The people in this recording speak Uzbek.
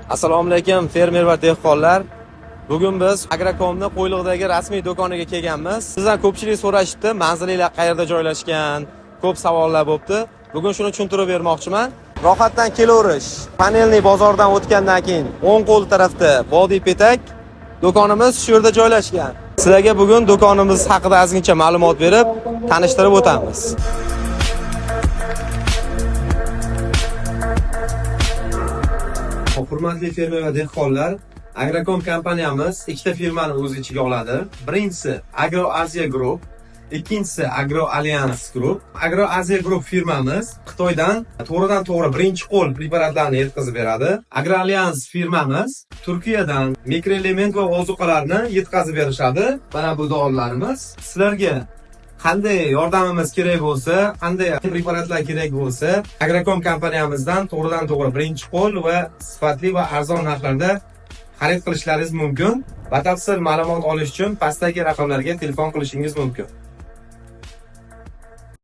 Assalomu alaykum fermer va dehqonlar. Bugun biz Agracomning Qo'yliqdagi rasmiy do'koniga kelganmiz. Sizdan ko'pchilik so'rashibdi, manzilinglar qayerda joylashgan? Ko'p savollar bo'libdi. Bugun shuni tushuntirib bermoqchiman. Rohatdan kelaverish. Panelni bozordan o'tgandan keyin o'ng qo'l tarafda Vodiy Petak do'konimiz shu yerda joylashgan. Sizlarga bugun do'konimiz haqida ozgincha ma'lumot berib, tanishtirib o'tamiz. Hurmatli fermer va dehqonlar, Agracom kompaniyamiz ikkita firmani o'z ichiga oladi. Birinchisi Agro Asia Group, ikkinchisi Agro Alliance Group. Agro Asia Group firmamiz Xitoydan to'g'ridan-to'g'ri birinchi qo'l preparatlarni yetkazib beradi. Agro Alliance firmamiz Turkiyadan mikroelement va ozuqalarni yetkazib berishadi. Mana bu dorilarimiz. Sizlarga qanday yordamimiz kerak bo'lsa, qanday preparatlar kerak bo'lsa, Agracom kompaniyamizdan to'g'ridan-to'g'ri birinchi qo'l va sifatli va arzon narxlarda xarid qilishlaringiz mumkin. Batafsil ma'lumot olish uchun pastdagi raqamlarga telefon qilishingiz mumkin.